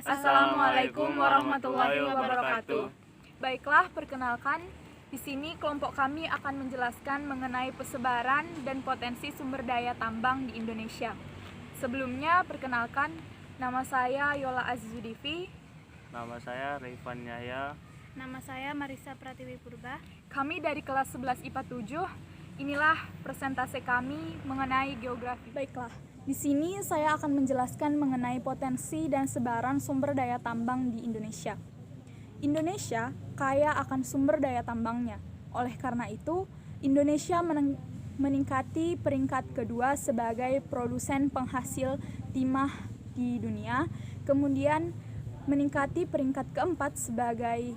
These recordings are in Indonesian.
Assalamualaikum warahmatullahi wabarakatuh. Baiklah, perkenalkan, di sini kelompok kami akan menjelaskan mengenai persebaran dan potensi sumber daya tambang di Indonesia. Sebelumnya, perkenalkan, nama saya Yola Azizudivi. Nama saya Rifan Yahya. Nama saya Marisa Pratiwi Purba. Kami dari kelas 11 IPA 7. Inilah presentase kami mengenai geografi. Baiklah, di sini saya akan menjelaskan mengenai potensi dan sebaran sumber daya tambang di Indonesia. Indonesia kaya akan sumber daya tambangnya. Oleh karena itu, Indonesia meningkati peringkat kedua sebagai produsen penghasil timah di dunia, kemudian meningkati peringkat keempat sebagai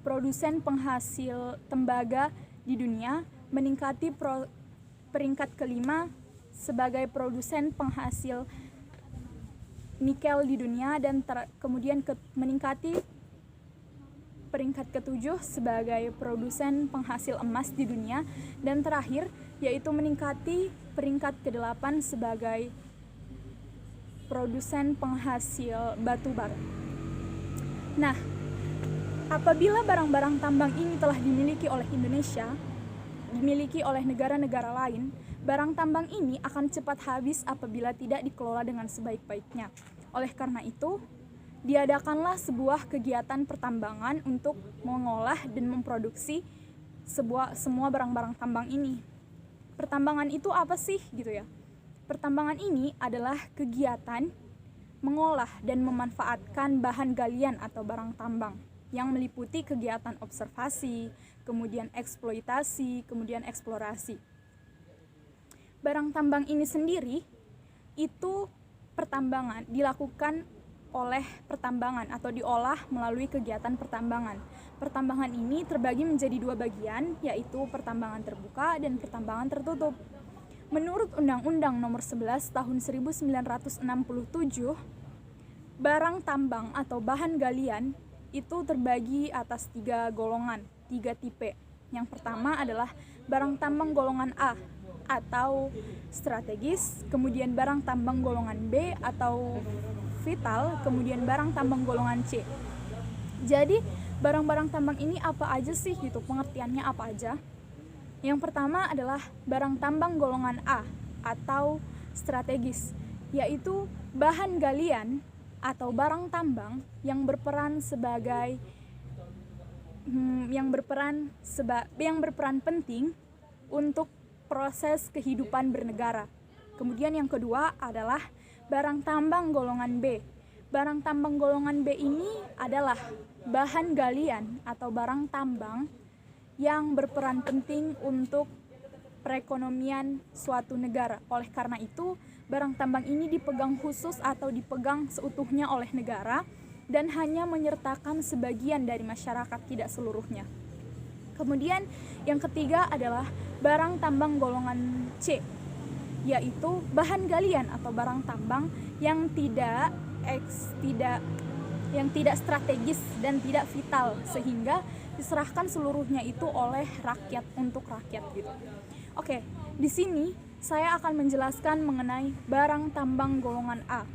produsen penghasil tembaga di dunia, meningkati peringkat kelima sebagai produsen penghasil nikel di dunia, dan kemudian meningkati peringkat ketujuh sebagai produsen penghasil emas di dunia, dan terakhir yaitu meningkati peringkat ke-8 sebagai produsen penghasil batu bara. Nah, apabila barang-barang tambang ini telah dimiliki oleh Indonesia, dimiliki oleh negara-negara lain, barang tambang ini akan cepat habis apabila tidak dikelola dengan sebaik-baiknya. Oleh karena itu, diadakanlah sebuah kegiatan pertambangan untuk mengolah dan memproduksi semua barang-barang tambang ini. Pertambangan itu apa sih gitu ya? Pertambangan ini adalah kegiatan mengolah dan memanfaatkan bahan galian atau barang tambang yang meliputi kegiatan observasi, kemudian eksploitasi, kemudian eksplorasi. Barang tambang ini sendiri itu pertambangan dilakukan oleh pertambangan atau diolah melalui kegiatan pertambangan. Pertambangan ini terbagi menjadi dua bagian, yaitu pertambangan terbuka dan pertambangan tertutup. Menurut Undang-Undang Nomor 11 Tahun 1967, barang tambang atau bahan galian itu terbagi atas 3 golongan, 3 tipe. Yang pertama adalah barang tambang golongan A atau strategis, kemudian barang tambang golongan B atau vital, kemudian barang tambang golongan C. Jadi barang-barang tambang ini apa aja sih gitu, pengertiannya apa aja? Yang pertama adalah barang tambang golongan A atau strategis, yaitu bahan galian atau barang tambang yang berperan penting untuk proses kehidupan bernegara. Kemudian yang kedua adalah barang tambang golongan B. Barang tambang golongan B ini adalah bahan galian atau barang tambang yang berperan penting untuk perekonomian suatu negara. Oleh karena itu, barang tambang ini dipegang khusus atau dipegang seutuhnya oleh negara dan hanya menyertakan sebagian dari masyarakat, tidak seluruhnya. Kemudian yang ketiga adalah barang tambang golongan C, yaitu bahan galian atau barang tambang yang tidak strategis dan tidak vital, sehingga diserahkan seluruhnya itu oleh rakyat untuk rakyat gitu. Oke, di sini saya akan menjelaskan mengenai barang tambang golongan A.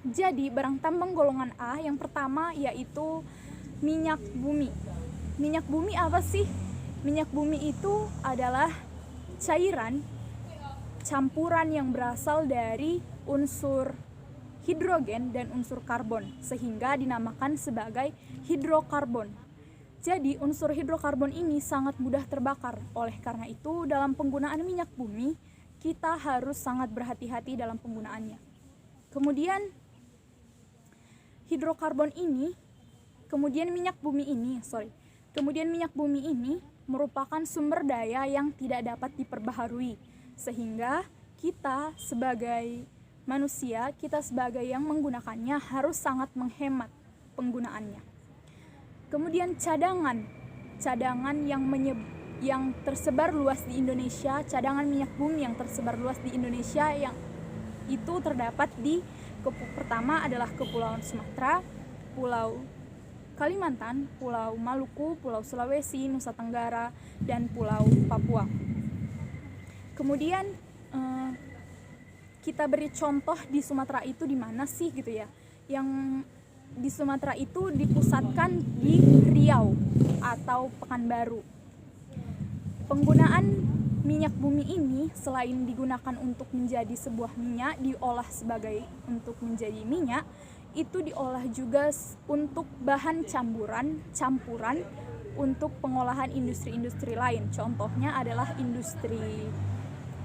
Jadi barang tambang golongan A yang pertama yaitu minyak bumi. Minyak bumi apa sih? Minyak bumi itu adalah cairan campuran yang berasal dari unsur hidrogen dan unsur karbon, sehingga dinamakan sebagai hidrokarbon. Jadi unsur hidrokarbon ini sangat mudah terbakar. Oleh karena itu, dalam penggunaan minyak bumi, kita harus sangat berhati-hati dalam penggunaannya. Kemudian minyak bumi ini merupakan sumber daya yang tidak dapat diperbaharui, sehingga kita sebagai manusia, kita sebagai yang menggunakannya harus sangat menghemat penggunaannya. Kemudian cadangan yang tersebar luas di Indonesia, cadangan minyak bumi yang tersebar luas di Indonesia yang itu terdapat di pertama adalah Kepulauan Sumatera, Pulau Kalimantan, Pulau Maluku, Pulau Sulawesi, Nusa Tenggara, dan Pulau Papua. Kemudian kita beri contoh di Sumatera itu di mana sih gitu ya? yang di Sumatera itu dipusatkan di Riau atau Pekanbaru. Penggunaan minyak bumi ini selain digunakan untuk menjadi sebuah minyak, diolah sebagai untuk menjadi minyak, itu diolah juga untuk bahan campuran untuk pengolahan industri-industri lain. Contohnya adalah industri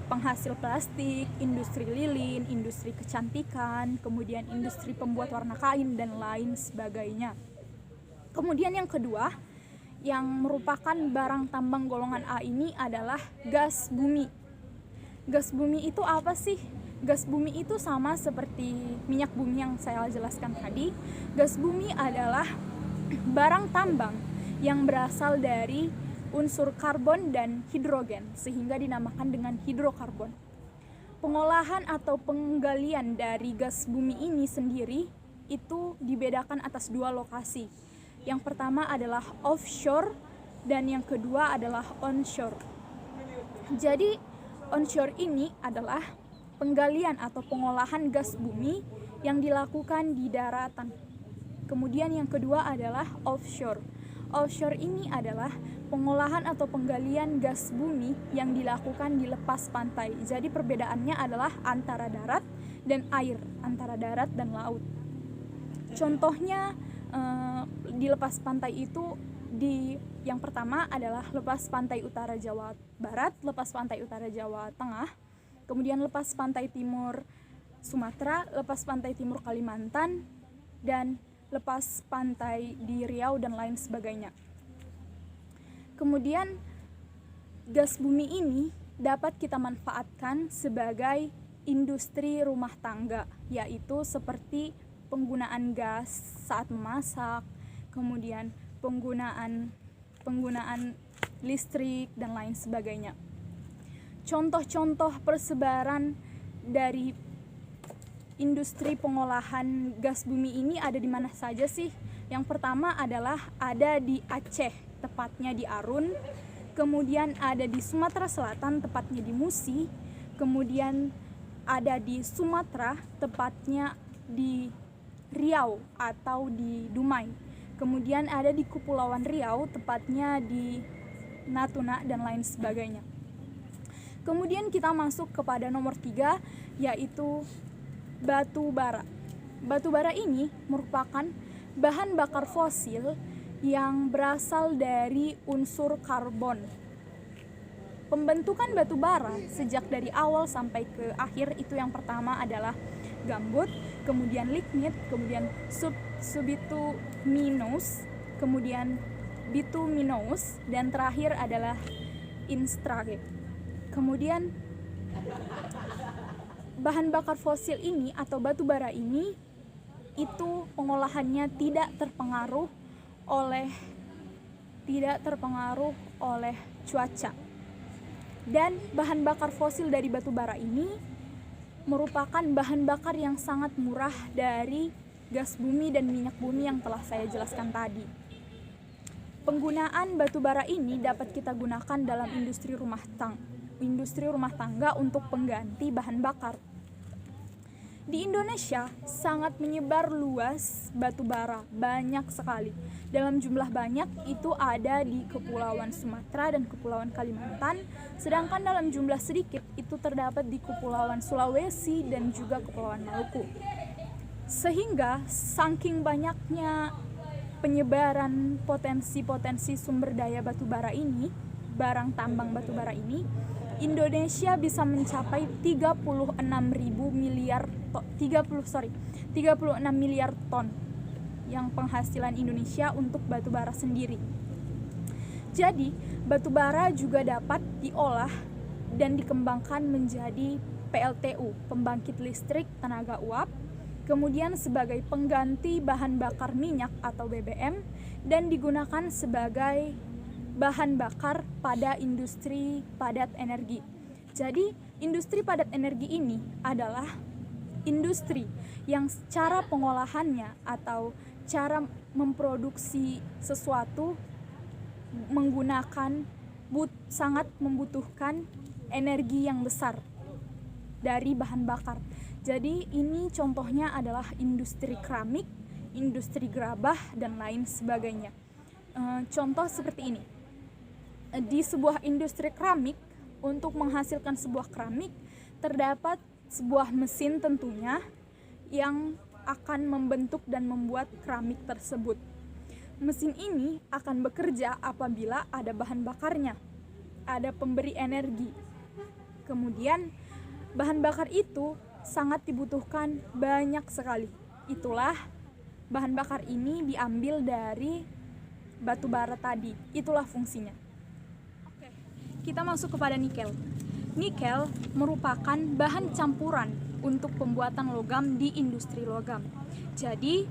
penghasil plastik, industri lilin, industri kecantikan, kemudian industri pembuat warna kain, dan lain sebagainya. Kemudian yang kedua, yang merupakan barang tambang golongan A ini adalah gas bumi. Gas bumi itu apa sih? Gas bumi itu sama seperti minyak bumi yang saya jelaskan tadi. Gas bumi adalah barang tambang yang berasal dari unsur karbon dan hidrogen, sehingga dinamakan dengan hidrokarbon. Pengolahan atau penggalian dari gas bumi ini sendiri itu dibedakan atas dua lokasi. Yang pertama adalah offshore dan yang kedua adalah onshore. Jadi onshore ini adalah penggalian atau pengolahan gas bumi yang dilakukan di daratan. Kemudian yang kedua adalah offshore. Offshore ini adalah pengolahan atau penggalian gas bumi yang dilakukan di lepas pantai. Jadi perbedaannya adalah antara darat dan air, antara darat dan laut. Contohnya di lepas pantai itu yang pertama adalah lepas pantai utara Jawa Barat, lepas pantai utara Jawa Tengah, kemudian lepas pantai timur Sumatera, lepas pantai timur Kalimantan, dan lepas pantai di Riau dan lain sebagainya. Kemudian gas bumi ini dapat kita manfaatkan sebagai industri rumah tangga, yaitu seperti penggunaan gas saat memasak, kemudian penggunaan listrik dan lain sebagainya. Contoh-contoh persebaran dari industri pengolahan gas bumi ini ada di mana saja sih? Yang pertama adalah ada di Aceh, tepatnya di Arun. Kemudian ada di Sumatera Selatan, tepatnya di Musi. Kemudian ada di Sumatera, tepatnya di Riau atau di Dumai. Kemudian ada di Kepulauan Riau, tepatnya di Natuna dan lain sebagainya. Kemudian kita masuk kepada nomor 3, yaitu batu bara. Batu bara ini merupakan bahan bakar fosil yang berasal dari unsur karbon. Pembentukan batu bara sejak dari awal sampai ke akhir itu yang pertama adalah gambut, kemudian lignit, kemudian subbituminous, kemudian bituminous, dan terakhir adalah instrage. Kemudian bahan bakar fosil ini atau batu bara ini itu pengolahannya tidak terpengaruh oleh cuaca. Dan bahan bakar fosil dari batu bara ini merupakan bahan bakar yang sangat murah dari gas bumi dan minyak bumi yang telah saya jelaskan tadi. Penggunaan batu bara ini dapat kita gunakan dalam industri rumah tangga untuk pengganti bahan bakar. Di Indonesia sangat menyebar luas batu bara, banyak sekali. Dalam jumlah banyak itu ada di Kepulauan Sumatera dan Kepulauan Kalimantan, sedangkan dalam jumlah sedikit itu terdapat di Kepulauan Sulawesi dan juga Kepulauan Maluku. Sehingga saking banyaknya penyebaran potensi-potensi sumber daya batu bara ini, barang tambang batu bara ini, Indonesia bisa mencapai 36 miliar ton yang penghasilan Indonesia untuk batu bara sendiri. Jadi, batu bara juga dapat diolah dan dikembangkan menjadi PLTU, pembangkit listrik tenaga uap, kemudian sebagai pengganti bahan bakar minyak atau BBM, dan digunakan sebagai bahan bakar pada industri padat energi. Jadi, industri padat energi ini adalah industri yang cara pengolahannya atau cara memproduksi sesuatu sangat membutuhkan energi yang besar dari bahan bakar. Jadi ini contohnya adalah industri keramik, industri gerabah, dan lain sebagainya. Contoh seperti ini. Di sebuah industri keramik, untuk menghasilkan sebuah keramik, terdapat sebuah mesin tentunya yang akan membentuk dan membuat keramik tersebut. Mesin ini akan bekerja apabila ada bahan bakarnya, ada pemberi energi. Kemudian bahan bakar itu sangat dibutuhkan banyak sekali. Itulah bahan bakar ini diambil dari batu bara tadi. Itulah fungsinya. Oke, kita masuk kepada nikel. Nikel merupakan bahan campuran untuk pembuatan logam di industri logam. Jadi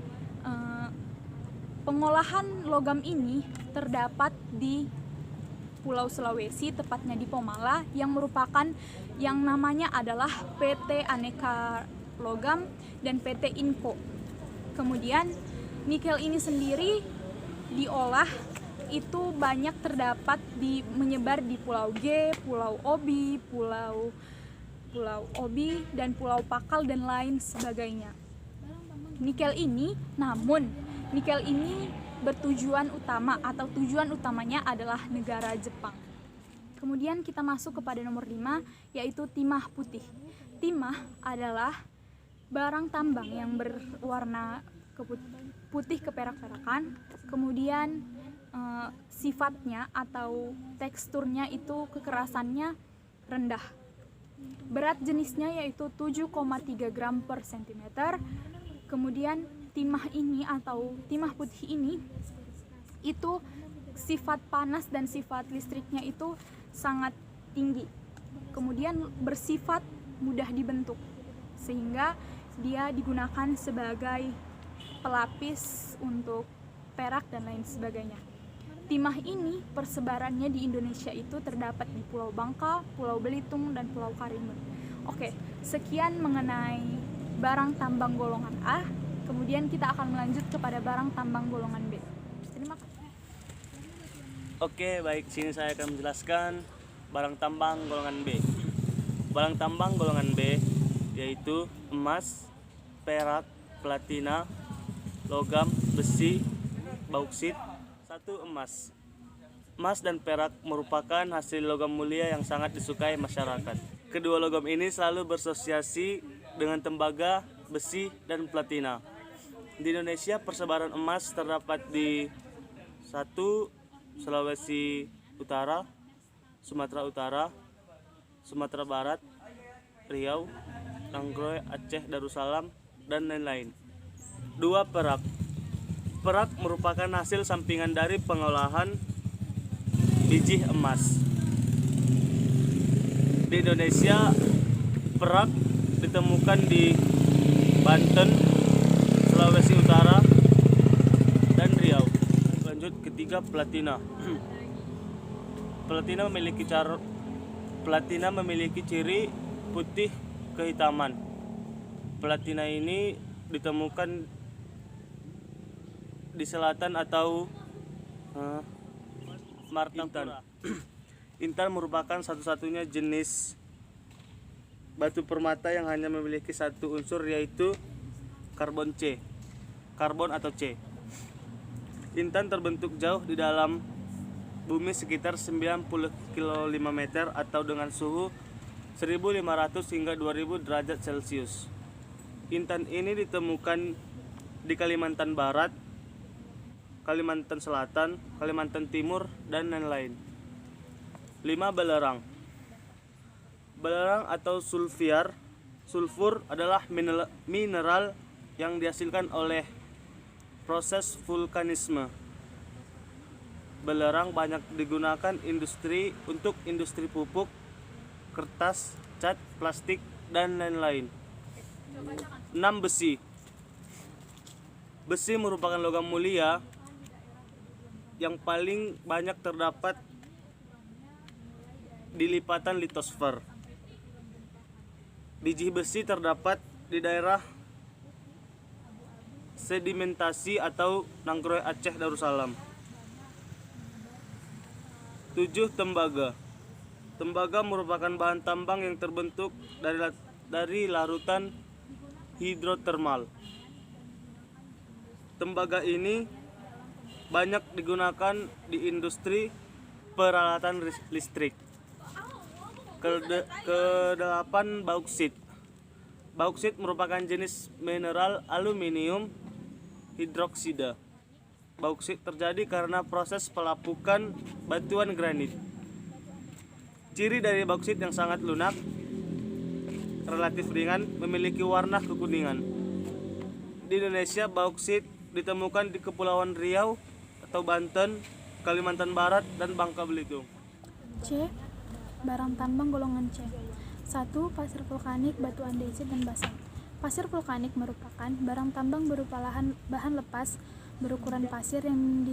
pengolahan logam ini terdapat di Pulau Sulawesi, tepatnya di Pomala, yang merupakan yang namanya adalah PT Aneka Logam dan PT Inco. Kemudian nikel ini sendiri diolah itu banyak terdapat menyebar di Pulau G, Pulau Obi, Pulau dan Pulau Pakal dan lain sebagainya. Nikel ini bertujuan utama atau tujuan utamanya adalah negara Jepang. Kemudian kita masuk kepada nomor 5, yaitu timah putih. Timah adalah barang tambang yang berwarna putih keperak-perakan. Kemudian sifatnya atau teksturnya itu kekerasannya rendah. Berat jenisnya yaitu 7,3 gram per sentimeter. Kemudian timah ini atau timah putih ini itu sifat panas dan sifat listriknya itu sangat tinggi. Kemudian bersifat mudah dibentuk sehingga dia digunakan sebagai pelapis untuk perak dan lain sebagainya. Timah ini persebarannya di Indonesia itu terdapat di Pulau Bangka, Pulau Belitung, dan Pulau Karimun. Oke, sekian mengenai barang tambang golongan A. Kemudian kita akan melanjut kepada barang tambang golongan B. Terima kasih. Oke, baik, sini saya akan menjelaskan barang tambang golongan B. Barang tambang golongan B yaitu emas, perak, platina, logam, besi, bauksit. 1. Emas. Emas dan perak merupakan hasil logam mulia yang sangat disukai masyarakat. Kedua logam ini selalu berasosiasi dengan tembaga, besi, dan platina. Di Indonesia, persebaran emas terdapat di 1. Sulawesi Utara, Sumatera Utara, Sumatera Barat, Riau, Nagroi, Aceh, Darussalam, dan lain-lain. 2. Perak. Perak merupakan hasil sampingan dari pengolahan biji emas. Di Indonesia, perak ditemukan di Banten, Sulawesi Utara, dan Riau. Lanjut, ketiga, platina. Platina memiliki ciri putih kehitaman. Platina ini ditemukan di selatan atau Martapura. Intan merupakan satu-satunya jenis batu permata yang hanya memiliki satu unsur, yaitu karbon atau C. Intan terbentuk jauh di dalam bumi sekitar 90 km atau dengan suhu 1500 hingga 2000 derajat Celcius. Intan ini ditemukan di Kalimantan Barat, Kalimantan Selatan, Kalimantan Timur, dan lain-lain. 5. Belerang. Belerang atau sulfur adalah mineral yang dihasilkan oleh proses vulkanisme. Belerang banyak digunakan untuk industri pupuk, kertas, cat, plastik, dan lain-lain. 6. Besi. Besi merupakan logam mulia yang paling banyak terdapat di lipatan litosfer. Biji besi terdapat di daerah sedimentasi atau Nagroi, Aceh, Darussalam. 7. Tembaga. Tembaga merupakan bahan tambang yang terbentuk dari larutan hidrotermal. Tembaga ini banyak digunakan di industri peralatan listrik. Kedelapan, bauksit. Bauksit merupakan jenis mineral aluminium hidroksida. Bauksit terjadi karena proses pelapukan batuan granit. Ciri dari bauksit yang sangat lunak, relatif ringan, memiliki warna kekuningan. Di Indonesia, bauksit ditemukan di Kepulauan Riau atau Banten, Kalimantan Barat, dan Bangka Belitung. C. Barang tambang golongan C. 1. Pasir vulkanik, batu andesit, dan basalt. Pasir vulkanik merupakan barang tambang berupa bahan lepas berukuran pasir yang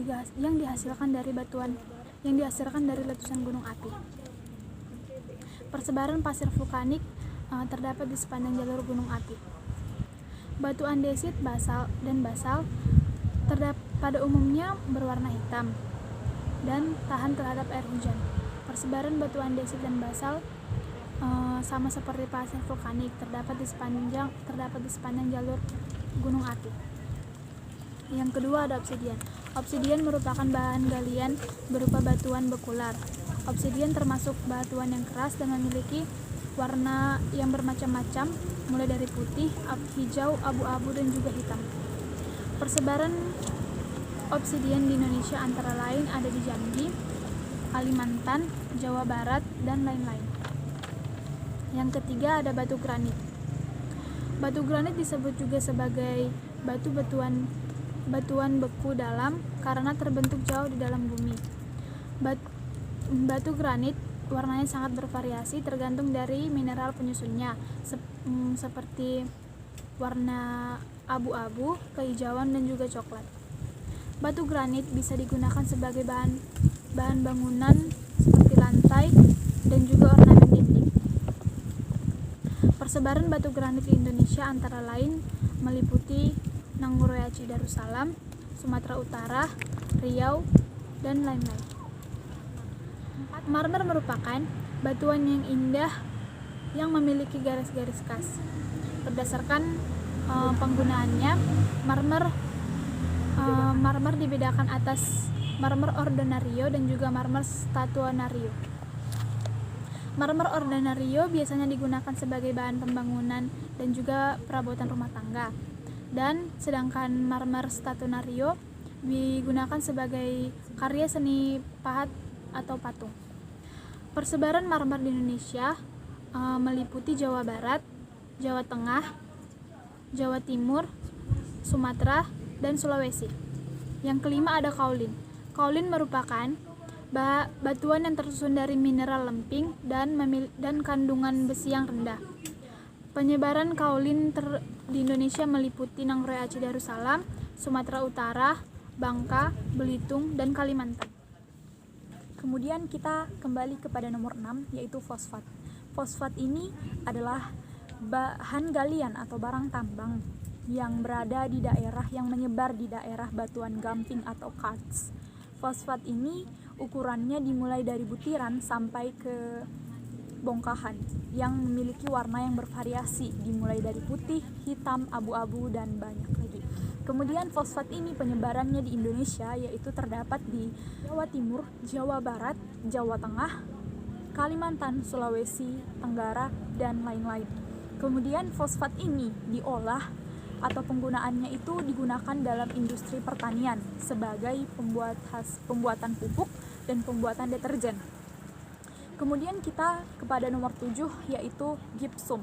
dihasilkan dari letusan gunung api. Persebaran pasir vulkanik terdapat di sepanjang jalur gunung api. Batu andesit, basalt pada umumnya berwarna hitam dan tahan terhadap air hujan. Persebaran batu andesit dan basalt sama seperti pasir vulkanik terdapat di sepanjang jalur gunung api. Yang kedua ada obsidian. Obsidian merupakan bahan galian berupa batuan bekular. Obsidian termasuk batuan yang keras dan memiliki warna yang bermacam-macam, mulai dari putih, hijau, abu-abu, dan juga hitam. Persebaran obsidian di Indonesia antara lain ada di Jambi, Kalimantan, Jawa Barat, dan lain-lain. Yang ketiga ada batu granit. Batu granit disebut juga sebagai batuan beku dalam karena terbentuk jauh di dalam bumi. Batu granit warnanya sangat bervariasi tergantung dari mineral penyusunnya, seperti warna abu-abu, kehijauan, dan juga coklat. Batu granit bisa digunakan sebagai bahan bangunan seperti lantai dan juga ornamen dinding. Persebaran batu granit di Indonesia antara lain meliputi Nangguraya Darussalam, Sumatera Utara, Riau, dan lain-lain. Marmer merupakan batuan yang indah yang memiliki garis-garis khas. Berdasarkan penggunaannya, marmer dibedakan atas marmer ordinario dan juga marmer statuario. Marmer ordinario biasanya digunakan sebagai bahan pembangunan dan juga perabotan rumah tangga. Dan sedangkan marmer statuario digunakan sebagai karya seni pahat atau patung. Persebaran marmer di Indonesia meliputi Jawa Barat, Jawa Tengah, Jawa Timur, Sumatera, dan Sulawesi. Yang kelima ada kaolin. Kaolin merupakan batuan yang tersusun dari mineral lemping dan kandungan besi yang rendah. Penyebaran kaolin di Indonesia meliputi Nangguraya Darussalam, Sumatera Utara, Bangka, Belitung, dan Kalimantan. Kemudian kita kembali kepada nomor 6, yaitu fosfat. Fosfat ini adalah bahan galian atau barang tambang yang berada di daerah yang menyebar di daerah batuan gamping atau karst. Fosfat ini ukurannya dimulai dari butiran sampai ke bongkahan yang memiliki warna yang bervariasi, dimulai dari putih, hitam, abu-abu, dan banyak lagi. Kemudian fosfat ini penyebarannya di Indonesia yaitu terdapat di Jawa Timur, Jawa Barat, Jawa Tengah, Kalimantan, Sulawesi Tenggara, dan lain-lain. Kemudian fosfat ini diolah atau penggunaannya itu digunakan dalam industri pertanian sebagai pembuatan pupuk dan pembuatan deterjen. Kemudian kita kepada nomor 7, yaitu gipsum.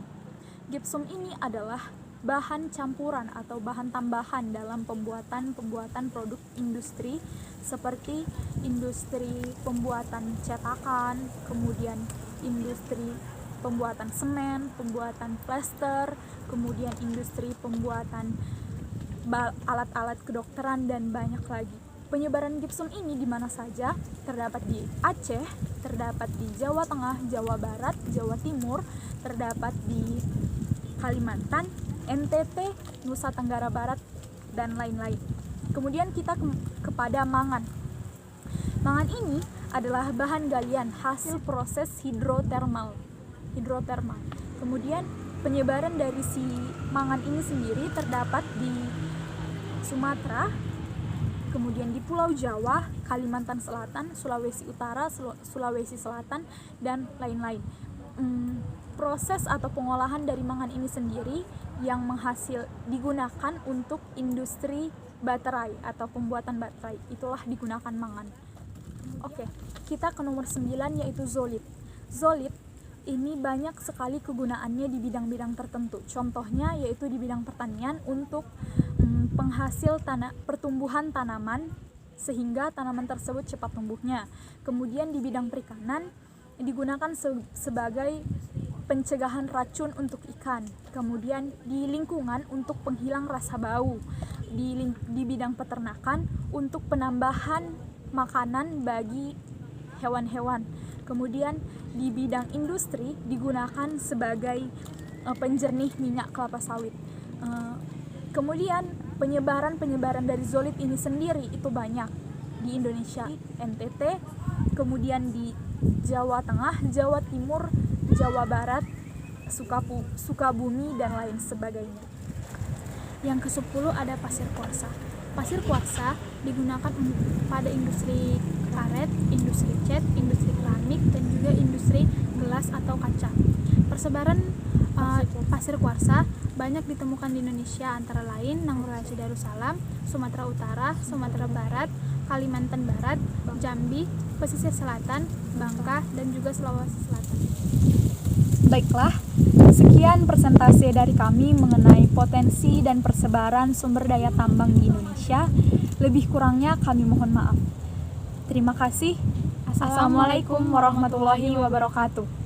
Gipsum ini adalah bahan campuran atau bahan tambahan dalam pembuatan produk industri seperti industri pembuatan cetakan, kemudian industri pembuatan semen, pembuatan plester, kemudian industri pembuatan alat-alat kedokteran, dan banyak lagi. Penyebaran gipsum ini di mana saja? Terdapat di Aceh, terdapat di Jawa Tengah, Jawa Barat, Jawa Timur, terdapat di Kalimantan, NTT, Nusa Tenggara Barat, dan lain-lain. Kemudian kita kepada mangan. Mangan ini adalah bahan galian hasil proses hidrotermal. Kemudian penyebaran dari si mangan ini sendiri terdapat di Sumatera, kemudian di Pulau Jawa, Kalimantan Selatan, Sulawesi Utara, Sulawesi Selatan, dan lain-lain. Proses atau pengolahan dari mangan ini sendiri yang digunakan untuk industri baterai atau pembuatan baterai, itulah digunakan mangan. Oke, kita ke nomor 9 yaitu zolit. Zolit ini banyak sekali kegunaannya di bidang-bidang tertentu. Contohnya yaitu di bidang pertanian untuk penghasil pertumbuhan tanaman sehingga tanaman tersebut cepat tumbuhnya. Kemudian di bidang perikanan digunakan sebagai pencegahan racun untuk ikan. Kemudian di lingkungan untuk penghilang rasa bau. Di bidang peternakan untuk penambahan makanan bagi hewan-hewan. Kemudian di bidang industri digunakan sebagai penjernih minyak kelapa sawit. Kemudian penyebaran dari zolit ini sendiri itu banyak di Indonesia, NTT, kemudian di Jawa Tengah, Jawa Timur, Jawa Barat, Sukabumi, dan lain sebagainya. Yang ke-10 ada pasir kuarsa. Pasir kuarsa digunakan pada industri karet, industri cat, industri keramik, dan juga industri gelas atau kaca. Persebaran pasir kuarsa banyak ditemukan di Indonesia, antara lain Nanggroe Darussalam, Sumatera Utara, Sumatera Barat, Kalimantan Barat, Jambi, pesisir selatan, Bangka, dan juga Sulawesi Selatan. Baiklah, sekian presentasi dari kami mengenai potensi dan persebaran sumber daya tambang di Indonesia. Lebih kurangnya kami mohon maaf. Terima kasih. Assalamualaikum warahmatullahi wabarakatuh.